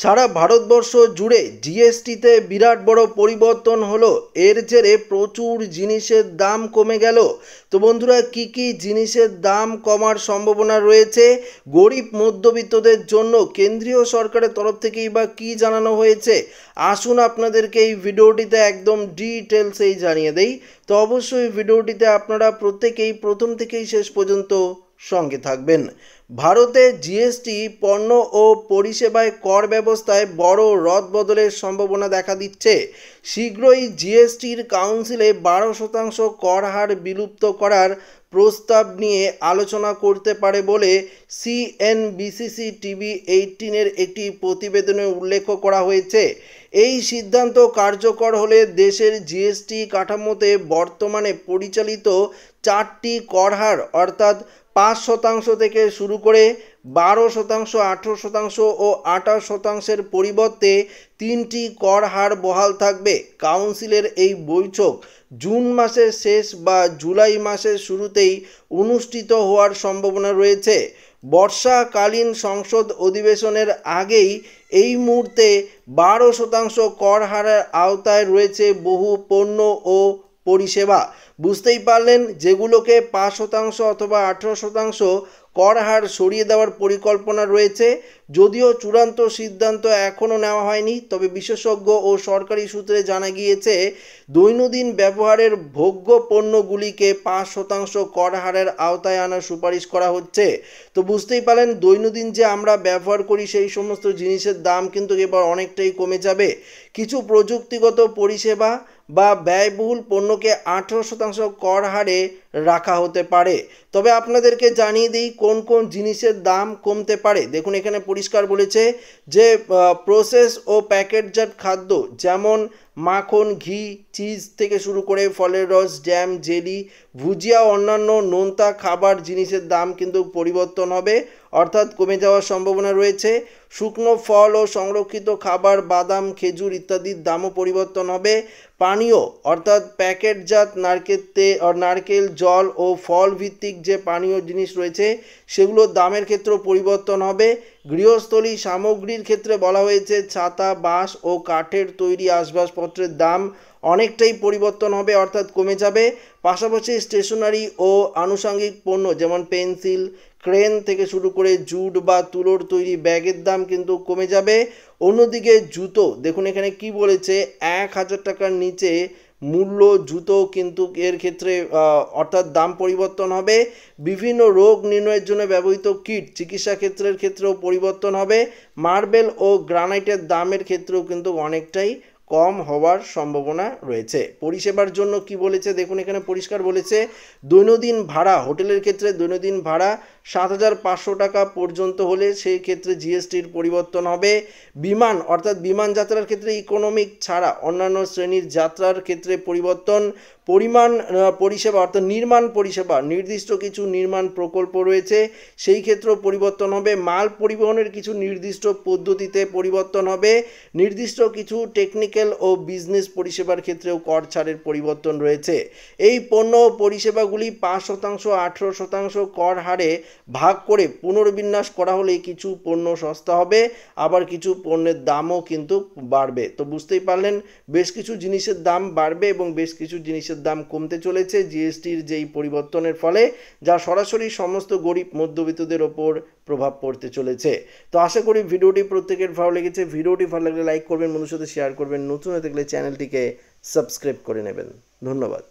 সারা ভারতবর্ষ জুড়ে জিএসটিতে বিরাট বড় পরিবর্তন হলো। এর জেরে প্রচুর জিনিসের দাম কমে গেল। তো বন্ধুরা, কি কি জিনিসের দাম কমার সম্ভাবনা রয়েছে, গরিব মধ্যবিত্তদের জন্য কেন্দ্রীয় সরকারের তরফ থেকেই বা কী জানানো হয়েছে, আসুন আপনাদেরকে এই ভিডিওটিতে একদম ডিটেলসেই জানিয়ে দেই। তো অবশ্যই ভিডিওটিতে আপনারা প্রত্যেকেই প্রথম থেকেই শেষ পর্যন্ত সঙ্গে থাকবেন। ভারতে জিএসটি পণ্য ও পরিষেবায় কর ব্যবস্থায় বড় রদবদলের সম্ভাবনা দেখা দিচ্ছে। শীঘ্রই জিএসটির কাউন্সিলে 12% কর হার বিলুপ্ত করার প্রস্তাব নিয়ে আলোচনা করতে পারে বলে সিএনবিসিসি টিভি 18-এর একটি প্রতিবেদনে উল্লেখ করা হয়েছে। এই সিদ্ধান্ত কার্যকর হলে দেশের জিএসটি কাঠামোতে বর্তমানে পরিচালিত 4টি কর হার অর্থাৎ 5% থেকে শুরু করে 12%, 18% ও 28%-এর পরিবর্তে 3টি কর হার বহাল থাকবে। কাউন্সিলের এই বৈঠক জুন মাসের শেষ বা জুলাই মাসের শুরুতেই অনুষ্ঠিত হওয়ার সম্ভাবনা রয়েছে। বর্ষাকালীন সংসদ অধিবেশনের আগেই এই মুহূর্তে 12% কর হারের আওতায় রয়েছে বহু পণ্য ও পরিষেবা। বুঝতেই পারলেন, যেগুলোকে 5% অথবা 18% কর হার সরিয়ে দেওয়ার পরিকল্পনা রয়েছে। যদিও চূড়ান্ত সিদ্ধান্ত এখনও নেওয়া হয়নি, তবে বিশেষজ্ঞ ও সরকারি সূত্রে জানা গিয়েছে দৈনন্দিন ব্যবহারের ভোগ্য পণ্যগুলিকে 5% কর হারের আওতায় আনার সুপারিশ করা হচ্ছে। তো বুঝতেই পারলেন, দৈনন্দিন যে আমরা ব্যবহার করি সেই সমস্ত জিনিসের দাম কিন্তু এবার অনেকটাই কমে যাবে। কিছু প্রযুক্তিগত পরিষেবা বা ব্যয়বহুল পণ্যকে 18% কর হারে রাখা হতে পারে। তবে আপনাদেরকে জানিয়ে দিই কোন কোন জিনিসের দাম কমতে পারে। দেখুন, এখানে পরিষ্কার বলেছে যে প্রসেস ও প্যাকেটজাত খাদ্য যেমন মাখন, ঘি, চিজ থেকে শুরু করে ফলের রস, জ্যাম, জেলি, ভুজিয়া, অন্যান্য নোনতা খাবার জিনিসের দাম কিন্তু পরিবর্তন হবে, অর্থাৎ কমে যাওয়ার সম্ভাবনা রয়েছে। শুকনো ফল ও সংরক্ষিত খাবার, বাদাম, খেজুর ইত্যাদির দামও পরিবর্তন হবে। পানীয় অর্থাৎ প্যাকেটজাত নারকেল জল ও ফল ভিত্তিক যে পানীয় জিনিস রয়েছে সেগুলোর দামের ক্ষেত্রেও পরিবর্তন হবে। গৃহস্থলী সামগ্রীর ক্ষেত্রে বলা হয়েছে ছাতা, বাঁশ ও কাঠের তৈরি আসবাবপত্রের দাম অনেকটাই পরিবর্তন হবে, অর্থাৎ কমে যাবে। পাশাপাশি স্টেশনারি ও আনুষঙ্গিক পণ্য যেমন পেন্সিল, ক্রেন থেকে শুরু করে জুট বা তুলোর তৈরি ব্যাগের দাম কিন্তু কমে যাবে। অন্যদিকে জুতো, দেখুন এখানে কি বলেছে, 1000 টাকার নিচে মূল্য জুতো কিন্তু এর ক্ষেত্রে অর্থাৎ দাম পরিবর্তন হবে। বিভিন্ন রোগ নির্ণয়ের জন্য ব্যবহৃত কিট, চিকিৎসা ক্ষেত্রের ক্ষেত্রেও পরিবর্তন হবে। মার্বেল ও গ্রানাইটের দামের ক্ষেত্রেও কিন্তু অনেকটাই কম হওয়ার সম্ভাবনা রয়েছে। পরিষেবার জন্য কি বলেছে, দেখুন এখানে পরিষ্কার বলেছে দৈনন্দিন ভাড়া, হোটেলের ক্ষেত্রে দৈনন্দিন ভাড়া 7500 টাকা পর্যন্ত হলে সেই ক্ষেত্রে জিএসটির পরিবর্তন হবে। বিমান অর্থাৎ বিমান যাত্রার ক্ষেত্রে ইকোনমিক ছাড়া অন্যান্য শ্রেণীর যাত্রার ক্ষেত্রে পরিবর্তন। পরিষেবা অর্থাৎ নির্মাণ পরিষেবা, নির্দিষ্ট কিছু নির্মাণ প্রকল্প রয়েছে সেই ক্ষেত্রেও পরিবর্তন হবে। মাল পরিবহনের কিছু নির্দিষ্ট পদ্ধতিতে পরিবর্তন হবে। নির্দিষ্ট কিছু টেকনিক্যাল ও বিজনেস পরিষেবার ক্ষেত্রেও কর ছাড়ের পরিবর্তন রয়েছে। এই পণ্য ও পরিষেবাগুলি 5%, 18% কর হারে ভাগ করে পুনর্বিন্যাস করা হলে কিছু পণ্য সস্তা হবে, আবার কিছু পণ্যের দামও কিন্তু বাড়বে। তো বুঝতেই পারলেন, বেশ কিছু জিনিসের দাম বাড়বে এবং বেশ কিছু জিনিসের দাম কমতে চলেছে জিএসটির যেই পরিবর্তনের ফলে, যা সরাসরি সমস্ত গরিব মধ্যবিত্তদের ওপর প্রভাব পড়তে চলেছে। তো আশা করি ভিডিওটি প্রত্যেকের ভালো লেগেছে। ভিডিওটি ভালো লাগলে লাইক করবেন, বন্ধুর সাথে শেয়ার করবেন, নতুন হয়ে থাকলে চ্যানেলটিকে সাবস্ক্রাইব করে নেবেন। ধন্যবাদ।